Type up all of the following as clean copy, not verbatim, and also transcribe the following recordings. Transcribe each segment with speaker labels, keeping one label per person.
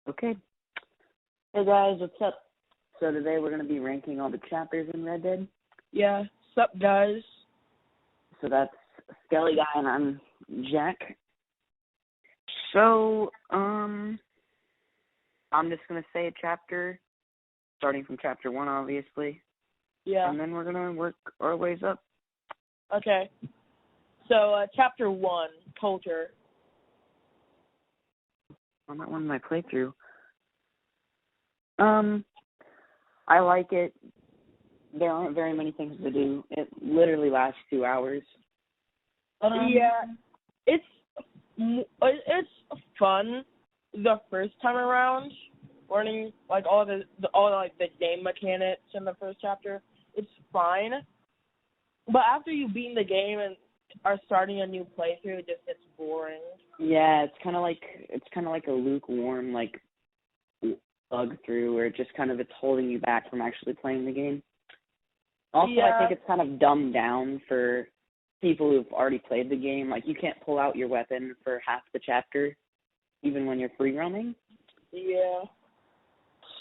Speaker 1: Okay. Hey guys, what's up? So today we're going to be ranking all the chapters in Red Dead.
Speaker 2: Yeah, sup guys?
Speaker 1: So that's Skelly Guy and I'm Jack. So, I'm just going to say a chapter, starting from chapter 1, obviously.
Speaker 2: Yeah.
Speaker 1: And then we're going to work our ways up.
Speaker 2: Okay. So, chapter 1, Culture.
Speaker 1: On that one in my playthrough. I like it. There aren't very many things to do. It literally lasts 2 hours.
Speaker 2: Yeah, it's fun the first time around, learning like all the game mechanics in the first chapter. It's fine, but after you've beaten the game and are starting a new playthrough, it just gets boring.
Speaker 1: Yeah, it's kind of like a lukewarm bug through where it's holding you back from actually playing the game. Also,
Speaker 2: yeah.
Speaker 1: I think it's kind of dumbed down for people who've already played the game. Like, you can't pull out your weapon for half the chapter, even when you're free roaming.
Speaker 2: Yeah.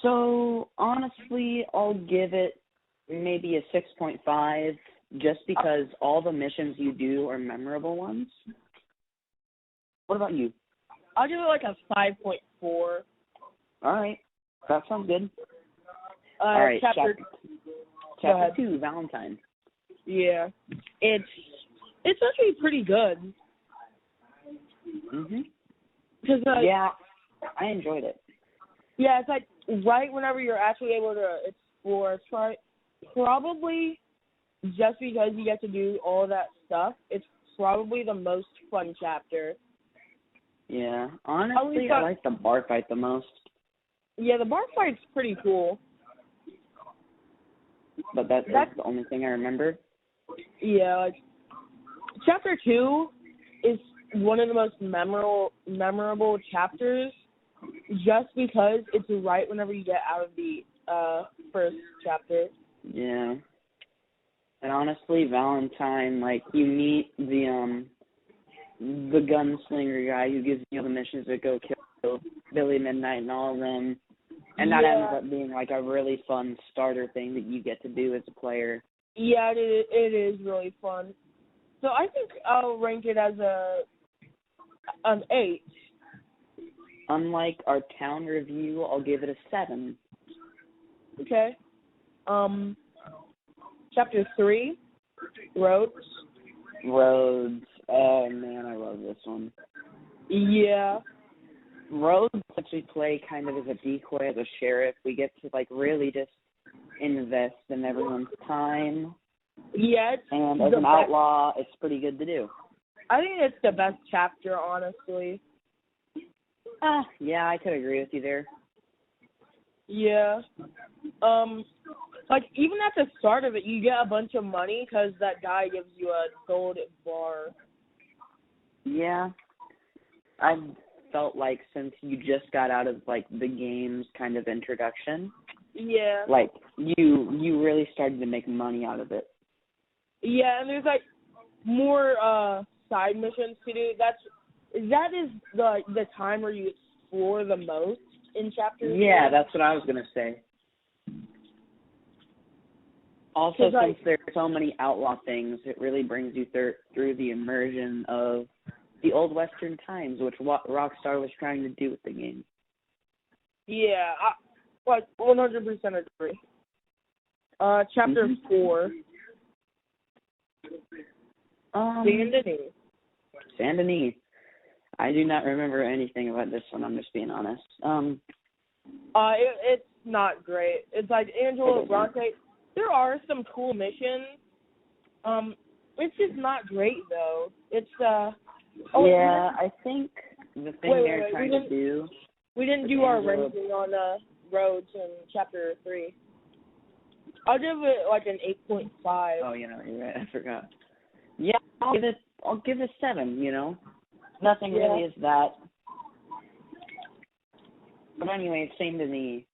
Speaker 1: So, honestly, I'll give it maybe a 6.5, just because all the missions you do are memorable ones. What about you?
Speaker 2: I'll give it like a 5.4.
Speaker 1: All right. That sounds good.
Speaker 2: All
Speaker 1: right,
Speaker 2: chapter
Speaker 1: 2, Valentine.
Speaker 2: Yeah. It's actually pretty good.
Speaker 1: Mhm.
Speaker 2: Cause,
Speaker 1: yeah, I enjoyed it.
Speaker 2: Yeah, it's like right whenever you're actually able to explore. It's probably just because you get to do all that stuff, it's probably the most fun chapter.
Speaker 1: Yeah, honestly, I like the bar fight the most.
Speaker 2: Yeah, the bar fight's pretty cool.
Speaker 1: But that's the only thing I remember.
Speaker 2: Yeah, like chapter 2 is one of the most memorable chapters, just because it's right whenever you get out of the first chapter.
Speaker 1: Yeah, and honestly, Valentine, like, you meet the gunslinger guy who gives you the missions to go kill Billy Midnight and all of them. And that ends up being like a really fun starter thing that you get to do as a player.
Speaker 2: Yeah, it is really fun. So I think I'll rank it as an 8.
Speaker 1: Unlike our town review, I'll give it a 7.
Speaker 2: Okay. Chapter 3, Roads.
Speaker 1: Roads. Oh man, I love this one.
Speaker 2: Yeah.
Speaker 1: Roads actually play kind of as a decoy as a sheriff. We get to really just invest in everyone's time.
Speaker 2: Yeah,
Speaker 1: and as an outlaw, it's pretty good to do.
Speaker 2: I think it's the best chapter, honestly.
Speaker 1: Yeah, I could agree with you there.
Speaker 2: Yeah. Like, even at the start of it, you get a bunch of money because that guy gives you a gold bar.
Speaker 1: Yeah. I felt like since you just got out of, the game's kind of introduction,
Speaker 2: yeah,
Speaker 1: you really started to make money out of it.
Speaker 2: Yeah, and there's, more side missions to do. That is the time where you explore the most in chapter 3.
Speaker 1: Yeah, that's what I was going to say. Also, since there's so many outlaw things, it really brings you through the immersion of the old Western times, which Rockstar was trying to do with the game. Yeah,
Speaker 2: 100% agree. Chapter 4.
Speaker 1: Saint Denis. I do not remember anything about this one, I'm just being honest.
Speaker 2: It's not great. It's like Angelo Bronte. There are some cool missions. It's just not great, though. It's,
Speaker 1: I think the thing they're trying to do...
Speaker 2: We didn't do our ranking on Roads in chapter 3. I'll give it, an 8.5.
Speaker 1: Oh, you're right. I forgot. Yeah, I'll give it 7, Nothing really is that. But anyway, Saint Denis.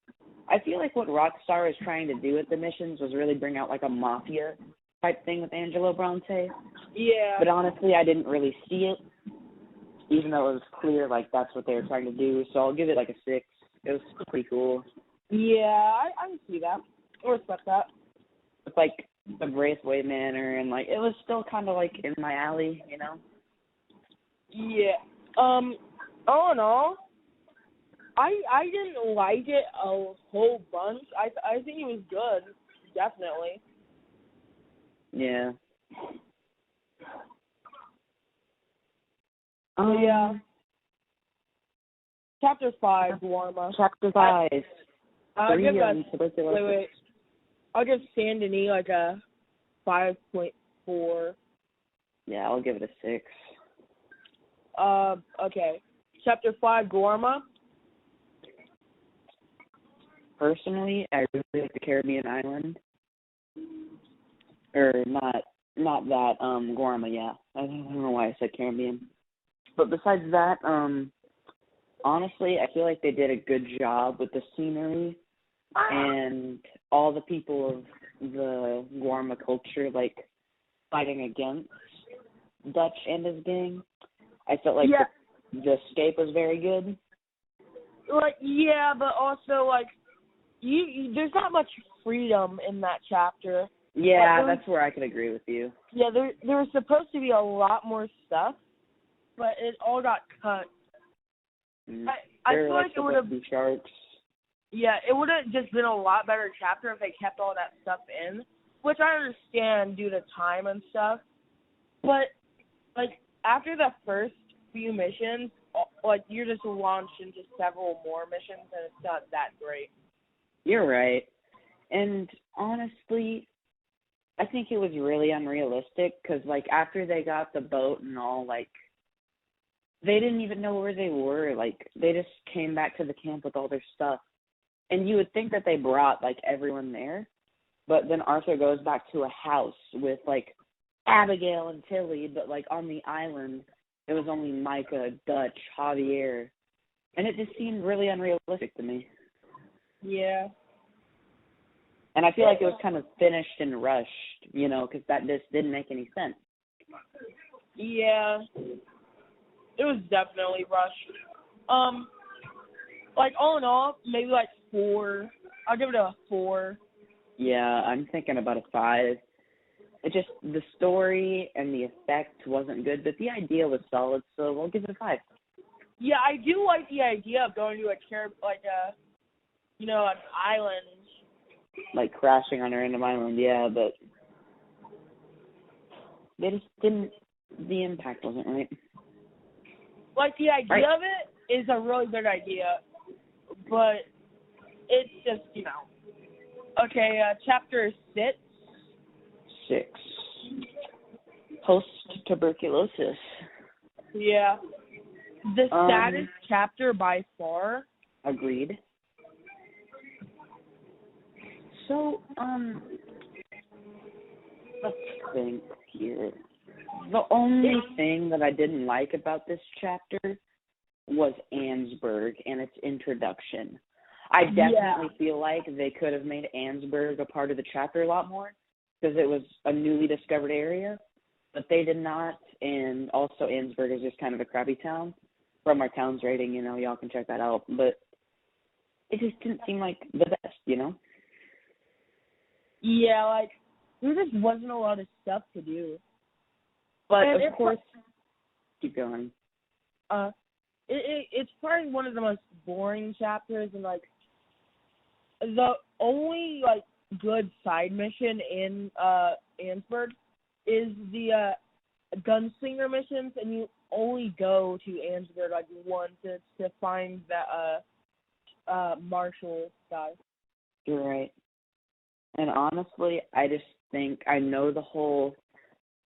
Speaker 1: I feel like what Rockstar is trying to do with the missions was really bring out, a mafia type thing with Angelo Bronte.
Speaker 2: Yeah.
Speaker 1: But honestly, I didn't really see it, even though it was clear, that's what they were trying to do. So I'll give it, a 6. it was still pretty cool.
Speaker 2: Yeah, I can see that. I respect that.
Speaker 1: With like the Braithwaite Manor and like it was still kind of like in my alley, you know.
Speaker 2: Yeah. All in all, I didn't like it a whole bunch. I think it was good, definitely.
Speaker 1: Yeah.
Speaker 2: Yeah. Chapter 5, Warma.
Speaker 1: Chapter 5.
Speaker 2: I'll give
Speaker 1: tuberculosis.
Speaker 2: wait. I'll give Saint Denis like a 5.4.
Speaker 1: Yeah, I'll give it a 6.
Speaker 2: Okay. Chapter 5, Gorma.
Speaker 1: Personally, I really like the Caribbean island. Or not that, Gorma, yeah. I don't know why I said Caribbean. But besides that, honestly, I feel like they did a good job with the scenery and all the people of the Guarma culture, like, fighting against Dutch and his gang. I felt like the escape was very good.
Speaker 2: Like, yeah, but also, like, you there's not much freedom in that chapter.
Speaker 1: Yeah, that's where I could agree with you.
Speaker 2: Yeah, there was supposed to be a lot more stuff, but it all got cut. I feel like it would have
Speaker 1: been sharks.
Speaker 2: Yeah, it would have just been a lot better chapter if they kept all that stuff in, which I understand due to time and stuff. But like after the first few missions, like you're just launched into several more missions, and it's not that great.
Speaker 1: You're right, and honestly, I think it was really unrealistic because like after they got the boat and all, like they didn't even know where they were. Like they just came back to the camp with all their stuff. And you would think that they brought, like, everyone there. But then Arthur goes back to a house with, like, Abigail and Tilly. But, like, on the island, it was only Micah, Dutch, Javier. And it just seemed really unrealistic to me.
Speaker 2: Yeah.
Speaker 1: And I feel like it was kind of finished and rushed, you know, because that just didn't make any sense.
Speaker 2: Yeah. It was definitely rushed. Like, all in all, maybe, like, 4. I'll give it a 4.
Speaker 1: Yeah, I'm thinking about a 5. It just, the story and the effect wasn't good, but the idea was solid, so we'll give it a 5.
Speaker 2: Yeah, I do like the idea of going to an island.
Speaker 1: Like, crashing on a random island, yeah, but they just didn't, the impact wasn't right.
Speaker 2: Like, the idea of it is a really good idea. But it's just, you know. Okay, chapter 6.
Speaker 1: 6. Post-tuberculosis.
Speaker 2: Yeah. The saddest chapter by far.
Speaker 1: Agreed. So, let's think here. The only thing that I didn't like about this chapter was Ansberg and its introduction. I definitely feel like they could have made Ansberg a part of the chapter a lot more because it was a newly discovered area, but they did not. And also Ansberg is just kind of a crappy town. From our town's rating, you know, y'all can check that out. But it just didn't seem like the best, you know?
Speaker 2: Yeah, like, there just wasn't a lot of stuff to do.
Speaker 1: But, of course, keep going.
Speaker 2: It's probably one of the most boring chapters, and like the only like good side mission in Ansberg is the gunslinger missions, and you only go to Ansberg like once to find that marshal guy.
Speaker 1: You're right. And honestly, I just think I know the whole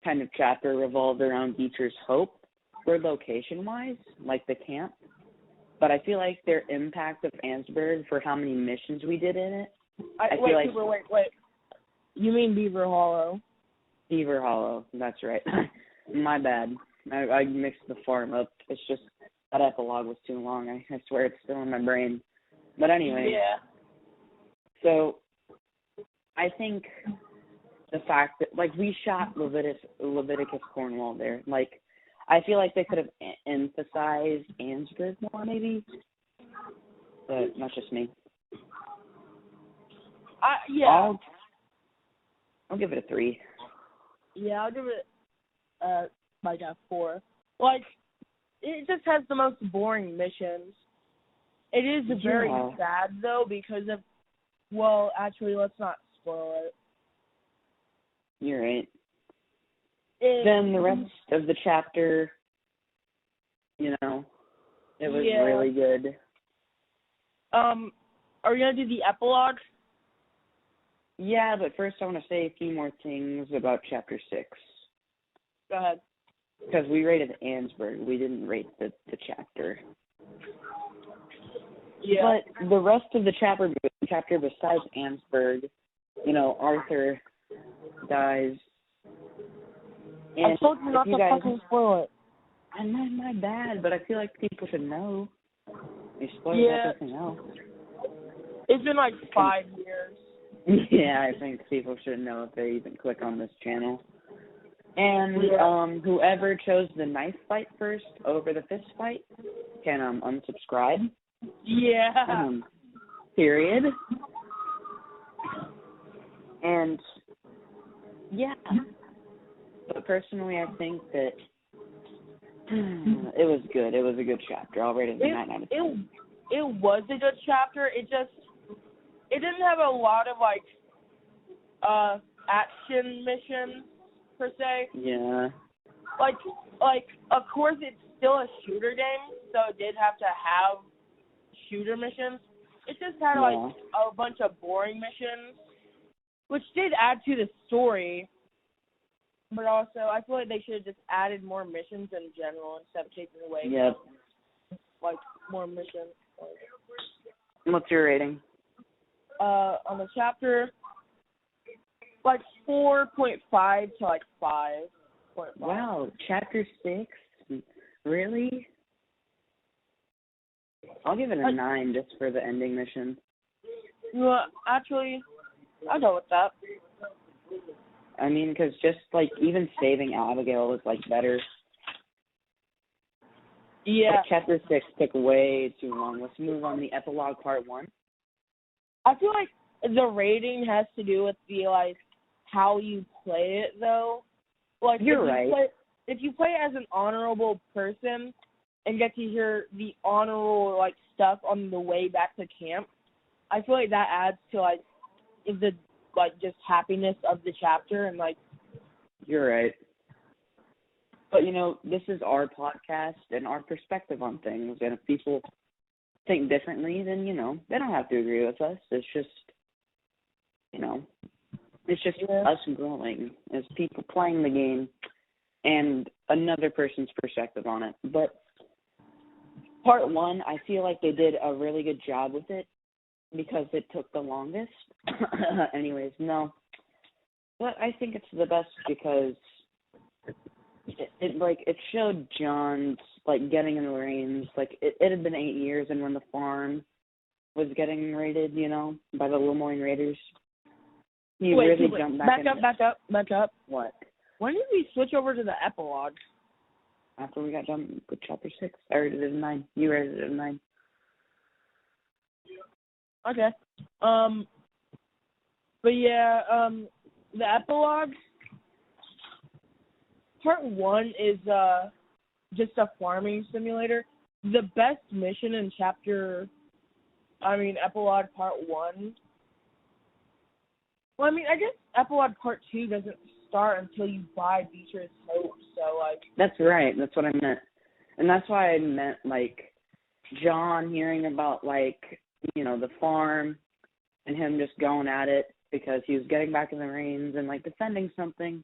Speaker 1: kind of chapter revolved around Beecher's Hope for location-wise, like the camp. But I feel like their impact of Ansberg for how many missions we did in it.
Speaker 2: Wait. You mean Beaver Hollow?
Speaker 1: Beaver Hollow, that's right. My bad. I mixed the farm up. It's just that epilogue was too long. I swear it's still in my brain. But anyway.
Speaker 2: Yeah.
Speaker 1: So I think the fact that, like, we shot Leviticus Cornwall there. Like, I feel like they could have emphasized Ansberg more, maybe. but that's just me.
Speaker 2: Yeah.
Speaker 1: I'll give it a 3.
Speaker 2: Yeah, I'll give it like a 4. Like, it just has the most boring missions. It is very sad, though, because of, well, actually, let's not spoil it.
Speaker 1: You're right. Then the rest of the chapter, it was really good.
Speaker 2: Are we going to do the epilogue?
Speaker 1: Yeah, but first I want to say a few more things about Chapter 6.
Speaker 2: Go ahead.
Speaker 1: Because we rated Ansberg. We didn't rate the chapter.
Speaker 2: Yeah.
Speaker 1: But the rest of the chapter besides Ansberg, Arthur dies. And
Speaker 2: I told you not to fucking spoil it.
Speaker 1: I'm not my bad, but I feel like people should know. They spoiled everything else.
Speaker 2: It's been like 5 years.
Speaker 1: Yeah, I think people should know if they even click on this channel. And whoever chose the knife fight first over the fist fight can unsubscribe.
Speaker 2: Yeah.
Speaker 1: Period. And yeah. But personally, I think that it was good. It was a good chapter. I'll rate it a 9 out of 10.
Speaker 2: It was a good chapter. It didn't have a lot of like action missions per se.
Speaker 1: Yeah.
Speaker 2: Like of course it's still a shooter game, so it did have to have shooter missions. It just had like a bunch of boring missions, which did add to the story. But also, I feel like they should have just added more missions in general instead of taking away like more missions.
Speaker 1: What's your rating?
Speaker 2: On the chapter, like 4.5 to like 5.5.
Speaker 1: Wow, Chapter 6? Really? I'll give it a 9 just for the ending mission.
Speaker 2: Well, actually, I'll go with that.
Speaker 1: I mean, because just, like, even saving Abigail was, like, better.
Speaker 2: Yeah.
Speaker 1: But Chapter 6 took way too long. Let's move on to the epilogue part 1.
Speaker 2: I feel like the rating has to do with the, like, how you play it, though. Like,
Speaker 1: You're right.
Speaker 2: If you play as an honorable person and get to hear the honorable, like, stuff on the way back to camp, I feel like that adds to, like, the, like, just happiness of the chapter and, like...
Speaker 1: You're right. But, this is our podcast and our perspective on things, and if people think differently, then, they don't have to agree with us. It's just, it's just us growing as people playing the game and another person's perspective on it. But part 1, I feel like they did a really good job with it because it took the longest. Anyways, no. But I think it's the best because it showed John's, like, getting in the reins. Like, it had been 8 years, and when the farm was getting raided, by the Lemoyne Raiders, he really jumped back in.
Speaker 2: Back up.
Speaker 1: What?
Speaker 2: When did we switch over to the epilogue?
Speaker 1: After we got done with Chapter 6. I rated it a 9. You rated it a 9.
Speaker 2: Okay. But yeah, the epilogue, part 1 is just a farming simulator. The best mission in epilogue part 1. Well, I guess epilogue part 2 doesn't start until you buy Beecher's Hope, so, like...
Speaker 1: That's right. That's what I meant. And that's why I meant, like, John hearing about, like, the farm and him just going at it because he was getting back in the reins and, like, defending something.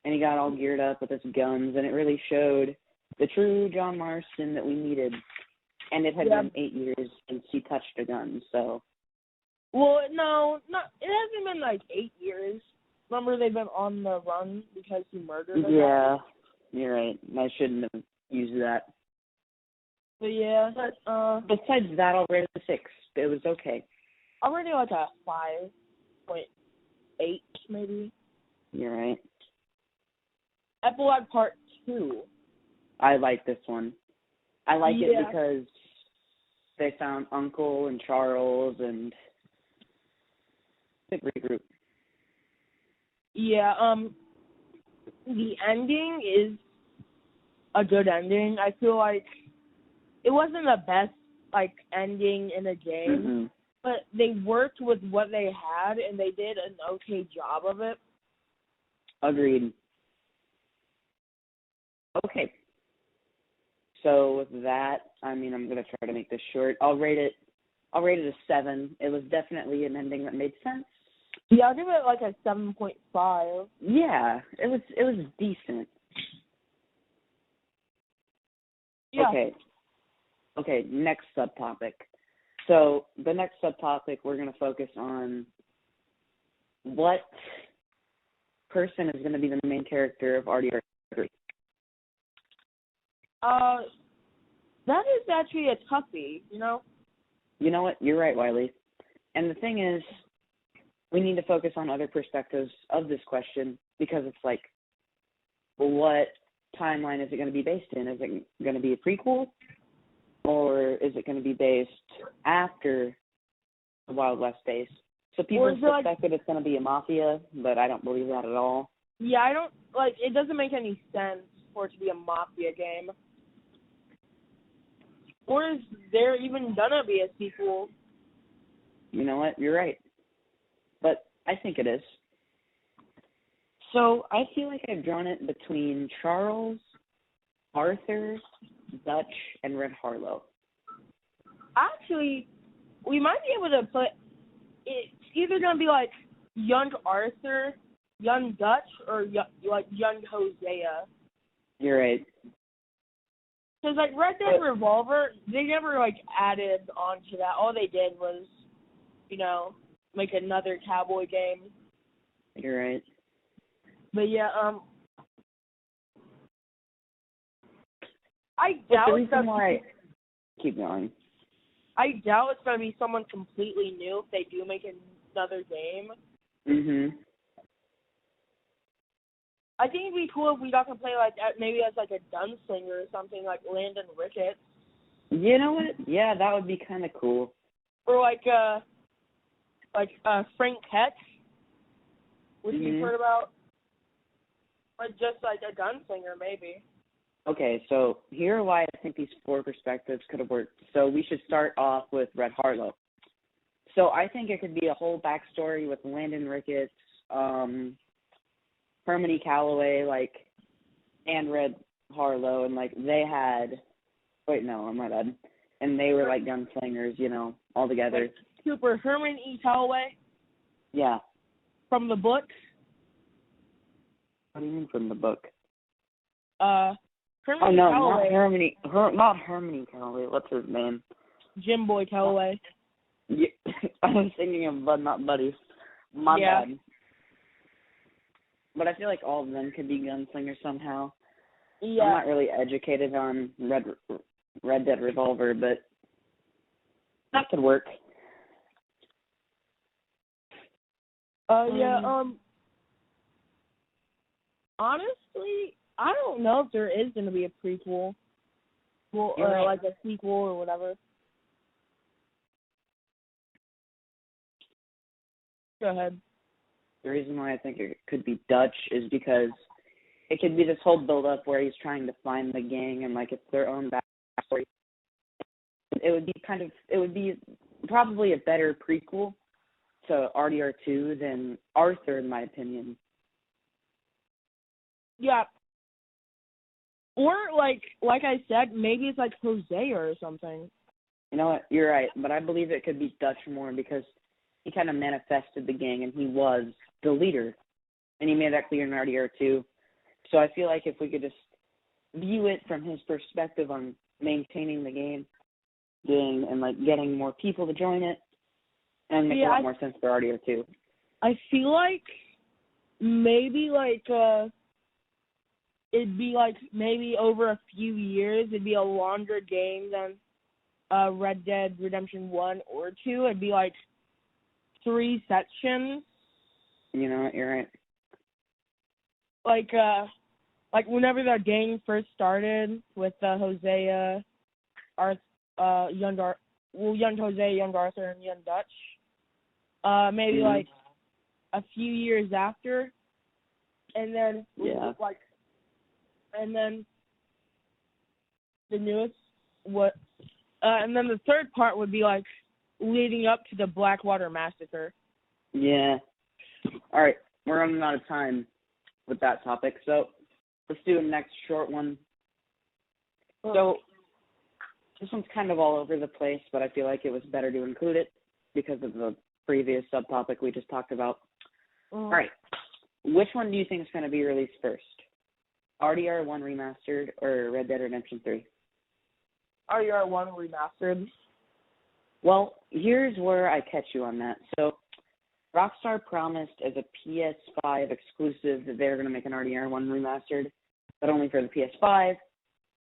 Speaker 1: And he got all geared up with his guns, and it really showed the true John Marston that we needed. And it had been 8 years since he touched a gun, so...
Speaker 2: Well, no, it hasn't been, like, 8 years. Remember, they've been on the run because he murdered a guy?
Speaker 1: You're right. I shouldn't have used that.
Speaker 2: But, yeah.
Speaker 1: Besides that, I'll rate it a 6. It was okay.
Speaker 2: I'll rate it, like, a 5.8, maybe.
Speaker 1: You're right.
Speaker 2: Epilogue Part 2.
Speaker 1: I like this one. I like it because they found Uncle and Charles and good regroup.
Speaker 2: Yeah, the ending is a good ending. I feel like it wasn't the best, like, ending in a game, but they worked with what they had, and they did an okay job of it.
Speaker 1: Agreed. Okay. So with that, I mean, I'm gonna try to make this short. I'll rate it a 7. It was definitely an ending that made sense.
Speaker 2: Yeah, I'll give it like a 7.5.
Speaker 1: Yeah, it was decent.
Speaker 2: Yeah.
Speaker 1: Okay, next subtopic. So the next subtopic, we're going to focus on what person is going to be the main character of RDR3.
Speaker 2: That is actually a toughie, you know?
Speaker 1: You know what? You're right, Wiley. And the thing is, we need to focus on other perspectives of this question because it's like, well, what timeline is it going to be based in? Is it going to be a prequel? Or is it going to be based after the Wild West days? So people suspect that it's going to be a mafia, but I don't believe that at all.
Speaker 2: Yeah, I don't, like, it doesn't make any sense for it to be a mafia game. Or is there even going to be a sequel?
Speaker 1: You know what? You're right. But I think it is. So I feel like I've drawn it between Charles, Arthur, Dutch, and Red Harlow.
Speaker 2: Actually, we might be able to put, it's either going to be like young Arthur, young Dutch, or like young Hosea.
Speaker 1: You're right.
Speaker 2: Because like Red Dead Revolver, they never like added on to that. All they did was, you know, make another cowboy game.
Speaker 1: You're right.
Speaker 2: But yeah, I doubt
Speaker 1: the reason why keep going.
Speaker 2: I doubt it's gonna be someone completely new if they do make another game. I think it'd be cool if we got to play like maybe as like a gunslinger or something, like Landon Ricketts.
Speaker 1: You know what? Yeah, that would be kind of cool.
Speaker 2: Or like Frank Ketch, which you've heard about. Or just like a gunslinger, maybe.
Speaker 1: Okay, so here are why I think these 4 perspectives could have worked. So we should start off with Red Harlow. So I think it could be a whole backstory with Landon Ricketts, Hermione Calloway, like, and Red Harlow, and like they had. Wait, no, I'm my bad. And they were like gunslingers, you know, all together.
Speaker 2: Like Super Herman E. Calloway.
Speaker 1: Yeah.
Speaker 2: From the book.
Speaker 1: What do you mean from the book?
Speaker 2: Herman
Speaker 1: Calloway.
Speaker 2: Not
Speaker 1: Hermione Calloway. What's his name?
Speaker 2: Jim Boy Calloway.
Speaker 1: Yeah, I was thinking of Bud, not Buddy. My bad. But I feel like all of them could be gunslingers somehow. Yeah. I'm not really educated on Red Dead Revolver, but that could work.
Speaker 2: Honestly, I don't know if there is going to be a prequel. Well, or like a sequel or whatever. Go ahead.
Speaker 1: The reason why I think it could be Dutch is because it could be this whole build-up where he's trying to find the gang and, like, it's their own backstory. It would be probably a better prequel to RDR2 than Arthur, in my opinion.
Speaker 2: Yeah. Or, like I said, maybe it's like Hosea or something.
Speaker 1: You know what? You're right. But I believe it could be Dutch more because he kind of manifested the gang and he was the leader. And he made that clear in RDR2. So I feel like if we could just view it from his perspective on maintaining the gang and, like, getting more people to join it, and make a lot more sense for RDR2.
Speaker 2: I feel like maybe, like, it'd be, like, maybe over a few years, it'd be a longer game than Red Dead Redemption 1 or 2. It'd be, like, 3 sections.
Speaker 1: You know what? You're right.
Speaker 2: Like whenever the gang first started with Hosea, Young Jose, Young Arthur, and Young Dutch. Maybe like a few years after, and then and then the newest and then the third part would be like leading up to the Blackwater Massacre.
Speaker 1: Yeah. All right, we're running out of time with that topic, so let's do a next short one. So this one's kind of all over the place, but I feel like it was better to include it because of the previous subtopic we just talked about. All right, which one do you think is going to be released first? RDR1 Remastered or Red Dead Redemption 3?
Speaker 2: RDR1 Remastered.
Speaker 1: Well, here's where I catch you on that. So Rockstar promised as a PS5 exclusive that they're going to make an RDR1 Remastered, but only for the PS5,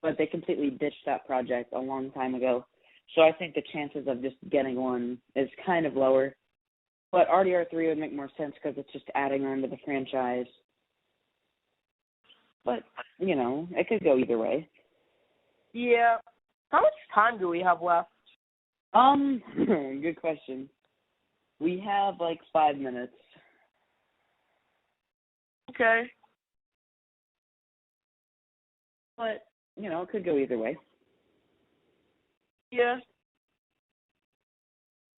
Speaker 1: but they completely ditched that project a long time ago. So I think the chances of just getting one is kind of lower. But RDR3 would make more sense because it's just adding on to the franchise. But, you know, it could go either way.
Speaker 2: Yeah. How much time do we have left?
Speaker 1: Good question. We have like 5 minutes.
Speaker 2: Okay.
Speaker 1: But, you know, it could go either way.
Speaker 2: Yeah.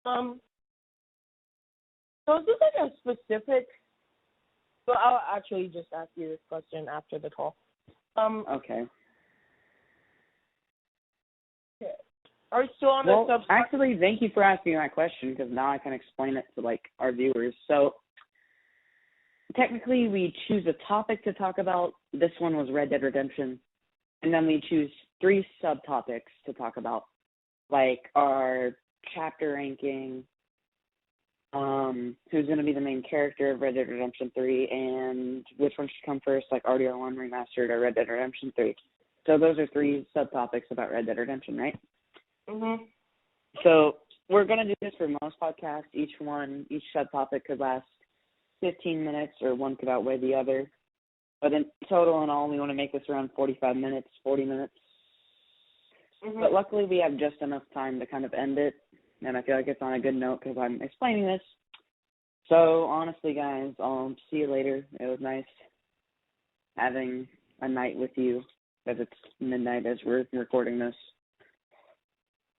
Speaker 2: So is this like a specific... Well, I'll actually just ask you this question after the call.
Speaker 1: Okay.
Speaker 2: Are you still on the
Speaker 1: Well, actually, thank you for asking that question because now I can explain it to, like, our viewers. So, technically, we choose a topic to talk about. This one was Red Dead Redemption. And then we choose 3 subtopics to talk about, like our chapter ranking, who's going to be the main character of Red Dead Redemption 3, and which one should come first, like RDR1 Remastered or Red Dead Redemption 3. So those are 3 subtopics about Red Dead Redemption, right?
Speaker 2: Mm-hmm.
Speaker 1: So we're going to do this for most podcasts. Each subtopic could last 15 minutes, or one could outweigh the other. But in total and all, we want to make this around 45 minutes, 40 minutes. Mm-hmm. But luckily, we have just enough time to kind of end it. And I feel like it's on a good note because I'm explaining this. So, honestly, guys, I'll see you later. It was nice having a night with you because it's midnight as we're recording this.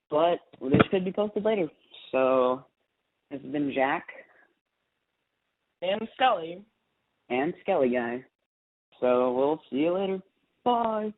Speaker 1: But this could be posted later. So, this has been Jack.
Speaker 2: And Skelly.
Speaker 1: And Skelly Guy. So, we'll see you later. Bye.